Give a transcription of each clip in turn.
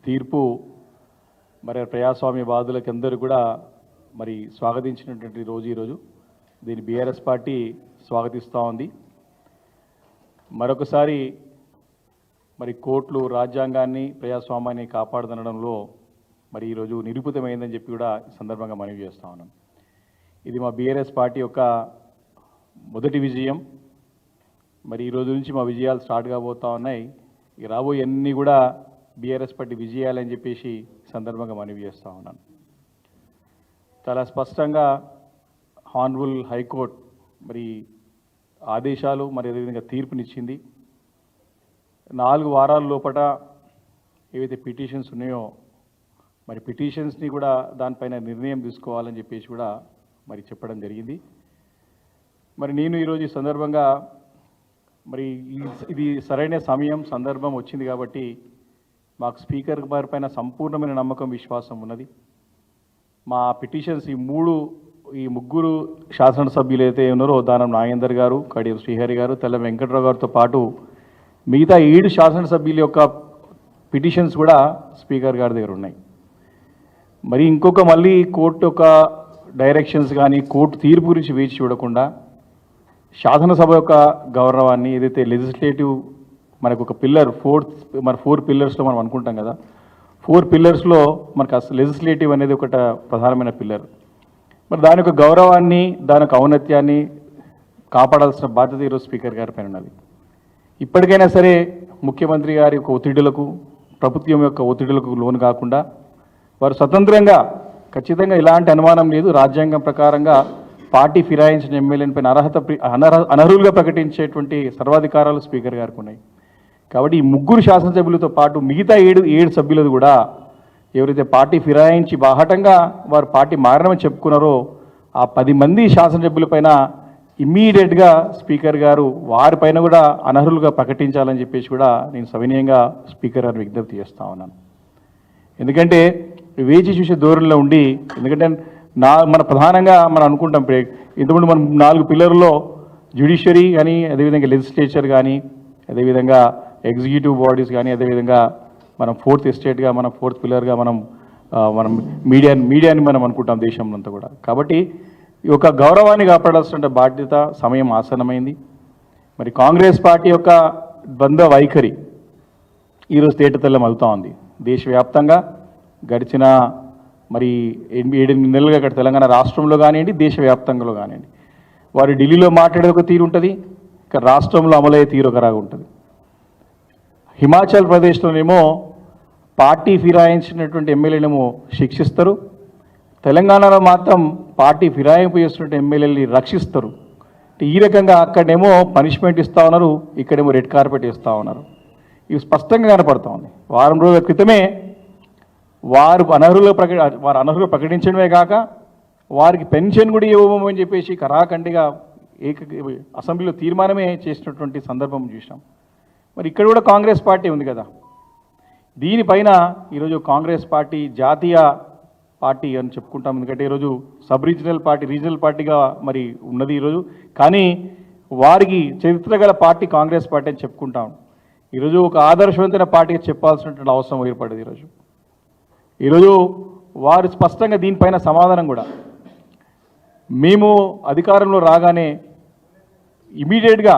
తీర్పు మరి ప్రజాస్వామ్యవాదులకి అందరూ కూడా మరి స్వాగతించినటువంటి రోజు ఈరోజు. దీన్ని బీఆర్ఎస్ పార్టీ స్వాగతిస్తూ ఉంది. మరొకసారి మరి కోర్టులు రాజ్యాంగాన్ని ప్రజాస్వామ్యాన్ని కాపాడుతుండడంలో మరి ఈరోజు నిరూపితమైందని చెప్పి కూడా ఈ సందర్భంగా మనవి చేస్తూ ఉన్నాం. ఇది మా బీఆర్ఎస్ పార్టీ యొక్క మొదటి విజయం. మరి ఈ రోజు నుంచి మా విజయాలు స్టార్ట్ కాబోతూ ఉన్నాయి. ఈ రాబోయే అన్నీ కూడా బీఆర్ఎస్ పార్టీ విజయాలని చెప్పేసి సందర్భంగా మనవి చేస్తూ ఉన్నాను. చాలా స్పష్టంగా హానరబుల్ హైకోర్టు మరి ఆదేశాలు మరి అదేవిధంగా తీర్పునిచ్చింది. 4 వారాల లోపల ఏవైతే పిటిషన్స్ ఉన్నాయో మరి పిటిషన్స్ని కూడా దానిపైన నిర్ణయం తీసుకోవాలని చెప్పేసి కూడా మరి చెప్పడం జరిగింది. మరి నేను ఈరోజు ఈ సందర్భంగా మరి ఇది సరైన సమయం సందర్భం వచ్చింది కాబట్టి మాకు స్పీకర్ గారి పైన సంపూర్ణమైన నమ్మకం విశ్వాసం ఉన్నది. మా పిటిషన్స్ ఈ ముగ్గురు శాసనసభ్యులు అయితే ఉన్నారో దానం నాగేందర్ గారు, కడియం శ్రీహరి గారు, తెల్ల వెంకట్రావు గారితో పాటు మిగతా 7 శాసనసభ్యుల యొక్క పిటిషన్స్ కూడా స్పీకర్ గారి దగ్గర ఉన్నాయి. మరి మళ్ళీ కోర్టు యొక్క డైరెక్షన్స్ కానీ కోర్టు తీర్పు గురించి వేచి చూడకుండా శాసనసభ యొక్క గౌరవాన్ని ఏదైతే లెజిస్లేటివ్ మనకు ఒక పిల్లర్ 4 పిల్లర్స్లో మనం అనుకుంటాం కదా, 4 పిల్లర్స్లో మనకు అసలు లెజిస్లేటివ్ అనేది ఒక ప్రధానమైన పిల్లర్. మరి దాని యొక్క గౌరవాన్ని దాని యొక్క ఔన్నత్యాన్ని కాపాడాల్సిన బాధ్యత ఈరోజు స్పీకర్ గారి పైన ఉన్నది. ఇప్పటికైనా సరే ముఖ్యమంత్రి గారి యొక్క ఒత్తిడులకు ప్రభుత్వం యొక్క ఒత్తిడులకు లోను కాకుండా వారు స్వతంత్రంగా ఖచ్చితంగా ఇలాంటి అనుమానం లేదు, రాజ్యాంగం ప్రకారంగా పార్టీ ఫిరాయించిన ఎమ్మెల్యేల పైన అనర్హులుగా ప్రకటించేటువంటి సర్వాధికారాలు స్పీకర్ గారికి ఉన్నాయి. కాబట్టి ఈ ముగ్గురు శాసనసభ్యులతో పాటు మిగతా 7 సభ్యులది కూడా ఎవరైతే పార్టీ ఫిరాయించి బాహటంగా వారు పార్టీ మారనమని చెప్పుకున్నారో ఆ 10 మంది శాసనసభ్యులపైన ఇమ్మీడియట్గా స్పీకర్ గారు వారిపైన కూడా అనర్హులుగా ప్రకటించాలని చెప్పేసి కూడా నేను సవినయంగా స్పీకర్ గారు విజ్ఞప్తి చేస్తూ ఉన్నాను. ఎందుకంటే వేచి చూసే ధోరణిలో ఉండి, ఎందుకంటే మన ప్రధానంగా మనం అనుకుంటాం ఇంతకుముందు మనం 4 పిల్లర్లో జ్యుడిషియరీ కానీ అదేవిధంగా లెజిస్లేచర్ కానీ అదేవిధంగా ఎగ్జిక్యూటివ్ బాడీస్ కానీ అదేవిధంగా మనం 4th ఎస్టేట్గా మనం 4th పిల్లర్గా మనం మీడియాని మనం అనుకుంటాం దేశంలో అంతా కూడా. కాబట్టి ఈ యొక్క గౌరవాన్ని కాపాడాల్సిన బాధ్యత సమయం ఆసన్నమైంది. మరి కాంగ్రెస్ పార్టీ యొక్క ద్వంద్వ వైఖరి ఈరోజు తేటతెల్లం అవుతూ ఉంది. దేశవ్యాప్తంగా గడిచిన మరి 7-8 నెలలుగా ఇక్కడ తెలంగాణ రాష్ట్రంలో కానివ్వండి, దేశవ్యాప్తంగా కానివ్వండి, వారు ఢిల్లీలో మాట్లాడే ఒక తీరు ఉంటుంది, ఇక్కడ రాష్ట్రంలో అమలయ్యే తీరు ఒకలాగా ఉంటుంది. హిమాచల్ ప్రదేశ్లోనేమో పార్టీ ఫిరాయించినటువంటి ఎమ్మెల్యేనేమో శిక్షిస్తారు, తెలంగాణలో మాత్రం పార్టీ ఫిరాయింపు చేస్తున్న ఎమ్మెల్యేని రక్షిస్తారు. ఈ రకంగా అక్కడేమో పనిష్మెంట్ ఇస్తూ ఉన్నారు, ఇక్కడేమో రెడ్ కార్పెట్ ఇస్తూ ఉన్నారు. ఇవి స్పష్టంగా కనపడుతూ ఉంది. వారం రోజుల క్రితమే వారు అనర్హులు ప్రకటించడమే కాక వారికి పెన్షన్ కూడా ఇవ్వమని చెప్పేసి కరాఖండిగా అసెంబ్లీలో తీర్మానమే చేసినటువంటి సందర్భం చూసాం. మరి ఇక్కడ కూడా కాంగ్రెస్ పార్టీ ఉంది కదా, దీనిపైన ఈరోజు కాంగ్రెస్ పార్టీ జాతీయ పార్టీ అని చెప్పుకుంటాం. ఎందుకంటే ఈరోజు సబ్ రీజనల్ పార్టీగా మరి ఉన్నది ఈరోజు. కానీ వారికి చరిత్ర గల పార్టీ కాంగ్రెస్ పార్టీ అని చెప్పుకుంటాం. ఈరోజు ఒక ఆదర్శవంతమైన పార్టీగా చెప్పాల్సినటువంటి అవసరం ఏర్పడింది. ఈరోజు వారు స్పష్టంగా దీనిపైన సమాధానం కూడా, మేము అధికారంలో రాగానే ఇమీడియట్గా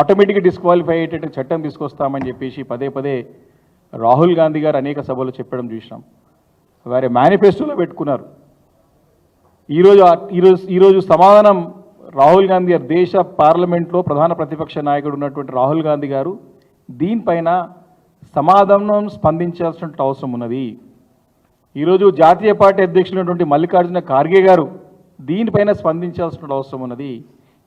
ఆటోమేటిక్గా డిస్క్వాలిఫై అయ్యేటట్టు చట్టం తీసుకొస్తామని చెప్పేసి పదే రాహుల్ గాంధీ గారు అనేక సభలు చెప్పడం చూసినాం. వారి మేనిఫెస్టోలో పెట్టుకున్నారు. ఈరోజు సమాధానం రాహుల్ గాంధీ గారు, దేశ పార్లమెంట్లో ప్రధాన ప్రతిపక్ష నాయకుడు ఉన్నటువంటి రాహుల్ గాంధీ గారు దీనిపైన సమాధానం స్పందించాల్సిన అవసరం ఉన్నది. ఈరోజు జాతీయ పార్టీ అధ్యక్షులైనటువంటి మల్లికార్జున ఖార్గే గారు దీనిపైన స్పందించాల్సిన అవసరం ఉన్నది.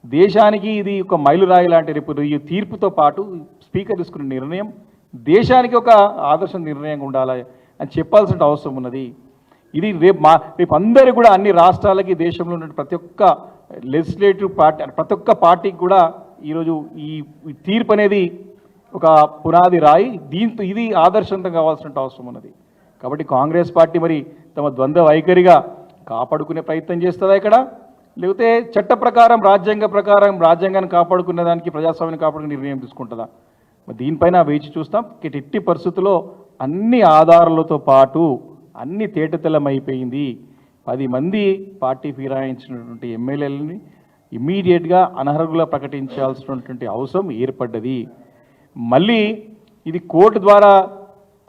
దేశానికి ఇది ఒక మైలురాయి లాంటి రేపు ఈ తీర్పుతో పాటు స్పీకర్ తీసుకున్న నిర్ణయం దేశానికి ఒక ఆదర్శ నిర్ణయంగా ఉండాలి అని చెప్పాల్సిన అవసరం ఉన్నది. ఇది రేపు అందరూ కూడా అన్ని రాష్ట్రాలకి దేశంలో ఉన్న ప్రతి ఒక్క లెజిస్లేటివ్ పార్టీ ప్రతి ఒక్క పార్టీకి కూడా ఈరోజు ఈ తీర్పు అనేది ఒక పునాది రాయి, దీంతో ఇది ఆదర్శంగా కావాల్సిన అవసరం ఉన్నది. కాబట్టి కాంగ్రెస్ పార్టీ మరి తమ ద్వంద్వ వైఖరిగా కాపాడుకునే ప్రయత్నం చేస్తుందా ఇక్కడ, లేకపోతే చట్ట ప్రకారం రాజ్యాంగాన్ని కాపాడుకునే దానికి ప్రజాస్వామ్యాన్ని కాపాడుకునే నిర్ణయం తీసుకుంటుందా? దీనిపైన వేచి చూస్తాం. ఎట్టి పరిస్థితుల్లో అన్ని ఆధారాలతో పాటు అన్ని తేటతెల్లమైపోయింది. 10 మంది పార్టీ ఫిరాయించినటువంటి ఎమ్మెల్యేలని ఇమ్మీడియట్గా అనర్హులుగా ప్రకటించాల్సినటువంటి అవసరం ఏర్పడ్డది. మళ్ళీ ఇది కోర్టు ద్వారా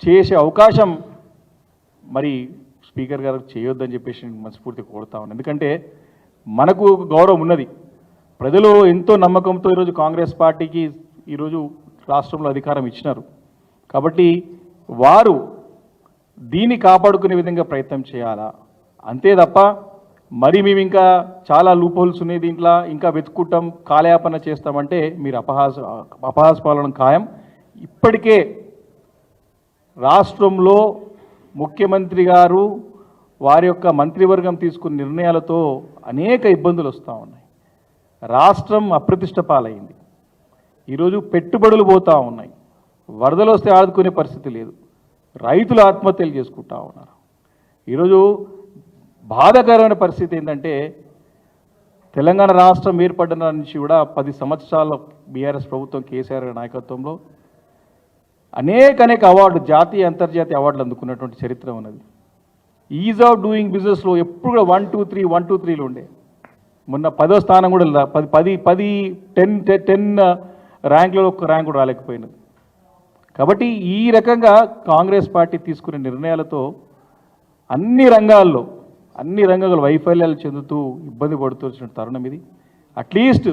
చేసే అవకాశం మరి స్పీకర్ గారు చేయొద్దని చెప్పేసి మనస్ఫూర్తిగా కోరుతా ఉన్నాను. ఎందుకంటే మనకు గౌరవం ఉన్నది. ప్రజలు ఎంతో నమ్మకంతో ఈరోజు కాంగ్రెస్ పార్టీకి ఈరోజు రాష్ట్రంలో అధికారం ఇచ్చినారు. కాబట్టి వారు దీన్ని కాపాడుకునే విధంగా ప్రయత్నం చేయాలా, అంతే తప్ప మరి మేము ఇంకా చాలా లూప్ హోల్స్ ఉన్నాయి దీంట్లో ఇంకా వెతుక్కుంటాం కాలయాపన చేస్తామంటే మీరు అపహాస్పాలన ఖాయం. ఇప్పటికే రాష్ట్రంలో ముఖ్యమంత్రి గారు వారి యొక్క మంత్రివర్గం తీసుకున్న నిర్ణయాలతో అనేక ఇబ్బందులు వస్తూ ఉన్నాయి. రాష్ట్రం అప్రతిష్ట పాలైంది. ఈరోజు పెట్టుబడులు పోతూ ఉన్నాయి. వరదలు వస్తే ఆదుకునే పరిస్థితి లేదు. రైతులు ఆత్మహత్యలు చేసుకుంటా ఉన్నారు. ఈరోజు బాధాకరమైన పరిస్థితి ఏంటంటే తెలంగాణ రాష్ట్రం ఏర్పడిన నుంచి కూడా 10 సంవత్సరాల బీఆర్ఎస్ ప్రభుత్వం కేసీఆర్ నాయకత్వంలో అనేక అవార్డు జాతీయ అంతర్జాతీయ అవార్డులు అందుకున్నటువంటి చరిత్ర ఉన్నది. ఈజ్ ఆఫ్ డూయింగ్ బిజినెస్లో ఎప్పుడు కూడా 1, 2, 3, 1, 2, 3లో ఉండే. మొన్న 10వ స్థానం కూడా 10 ర్యాంకులో ఒక ర్యాంక్ కూడా రాలేకపోయినది. కాబట్టి ఈ రకంగా కాంగ్రెస్ పార్టీ తీసుకునే నిర్ణయాలతో అన్ని రంగాల్లో వైఫల్యాలు చెందుతూ ఇబ్బంది పడుతున్న తరుణం ఇది. అట్లీస్ట్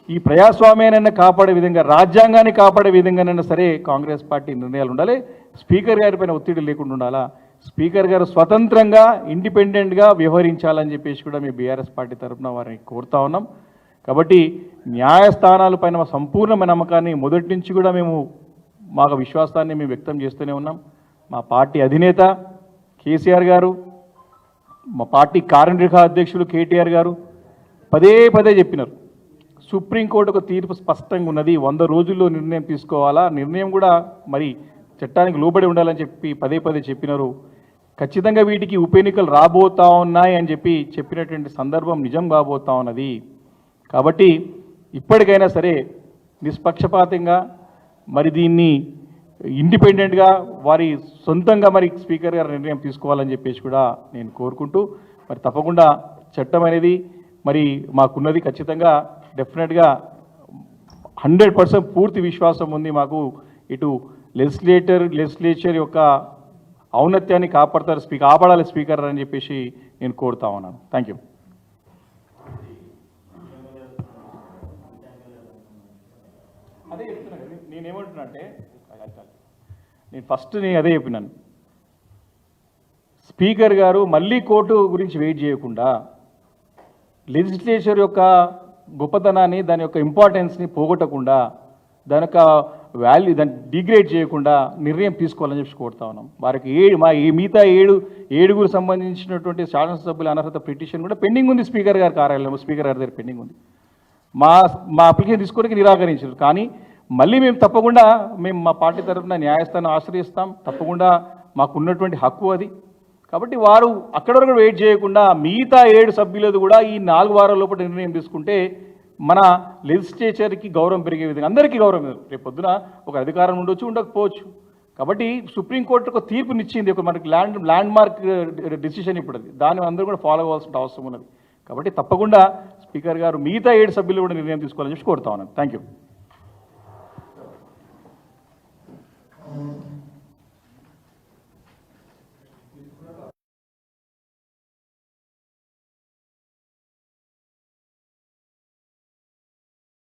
ఈ ప్రజాస్వామ్యాన్ని కాపాడే విధంగా, రాజ్యాంగాన్ని కాపాడే విధంగానైనా సరే కాంగ్రెస్ పార్టీ నిర్ణయాలు ఉండాలి. స్పీకర్ గారి పైన ఒత్తిడి లేకుండా ఉండాలా. స్పీకర్ గారు స్వతంత్రంగా ఇండిపెండెంట్గా వ్యవహరించాలని చెప్పేసి కూడా మేము బీఆర్ఎస్ పార్టీ తరఫున వారిని కోరుతా ఉన్నాం. కాబట్టి న్యాయస్థానాలపైన సంపూర్ణమైన నమ్మకాన్ని మొదటి నుంచి కూడా మాకు విశ్వాసాన్ని మేము వ్యక్తం చేస్తూనే ఉన్నాం. మా పార్టీ అధినేత కేసీఆర్ గారు, మా పార్టీ కార్యనిర్వాహక అధ్యక్షులు కేటీఆర్ గారు పదే చెప్పినారు. సుప్రీంకోర్టు ఒక తీర్పు స్పష్టంగా ఉన్నది, 100 రోజుల్లో నిర్ణయం తీసుకోవాలా, నిర్ణయం కూడా మరి చట్టానికి లోబడి ఉండాలని చెప్పి పదే చెప్పినారు. ఖచ్చితంగా వీటికి ఉప ఎన్నికలు రాబోతా ఉన్నాయి అని చెప్పినటువంటి సందర్భం నిజం కాబోతా ఉన్నది. కాబట్టి ఇప్పటికైనా సరే నిష్పక్షపాతంగా మరి దీన్ని ఇండిపెండెంట్గా వారి సొంతంగా మరి స్పీకర్ గారు నిర్ణయం తీసుకోవాలని చెప్పేసి కూడా నేను కోరుకుంటూ, మరి తప్పకుండా చట్టం అనేది మరి మాకున్నది. ఖచ్చితంగా డెఫినెట్గా 100% పూర్తి విశ్వాసం ఉంది మాకు. ఇటు లెజిస్లేచర్ యొక్క ఔన్నత్యాన్ని కాపాడాలి స్పీకర్ అని చెప్పేసి నేను కోరుతా ఉన్నాను. Thank you. అదే చెప్తున్నా కదా, నేనేమంటున్నా అంటే నేను అదే చెప్పినాను. స్పీకర్ గారు మళ్ళీ కోర్టు గురించి వెయిట్ చేయకుండా లెజిస్లేచర్ యొక్క గొప్పతనాన్ని, దాని యొక్క ఇంపార్టెన్స్ని పోగొట్టకుండా, దాని యొక్క దాన్ని డిగ్రేడ్ చేయకుండా నిర్ణయం తీసుకోవాలని చెప్పి కోరుతా ఉన్నాం. వారికి మిగతా 7 సంబంధించినటువంటి శాసనసభ్యుల అనర్హత పిటిషన్ కూడా పెండింగ్ ఉంది. స్పీకర్ గారి కార్యాలయంలో స్పీకర్ గారి దగ్గర పెండింగ్ ఉంది. మా అప్లికేషన్ తీసుకోవడానికి నిరాకరించారు. కానీ మళ్ళీ మేము తప్పకుండా మా పార్టీ తరఫున న్యాయస్థానం ఆశ్రయిస్తాం. తప్పకుండా మాకున్నటువంటి హక్కు అది. కాబట్టి వారు అక్కడ వరకు వెయిట్ చేయకుండా మిగతా 7 సభ్యులది కూడా ఈ 4 వారాల లోపల నిర్ణయం తీసుకుంటే మన లెజిస్లేచర్కి గౌరవం పెరిగే విధంగా, అందరికీ గౌరవం. రేపు పొద్దున ఒక అధికారం ఉండొచ్చు, ఉండకపోవచ్చు. కాబట్టి సుప్రీంకోర్టు ఒక తీర్పునిచ్చింది, ఒక మనకి ల్యాండ్ మార్క్ డిసిషన్ ఇప్పుడు అది. దాన్ని అందరూ కూడా ఫాలో అవ్వాల్సిన అవసరం ఉన్నది. కాబట్టి తప్పకుండా స్పీకర్ గారు మిగతా 7 సభ్యులు కూడా నిర్ణయం తీసుకోవాలని చెప్పి కోరుతా ఉన్నాను. Thank you.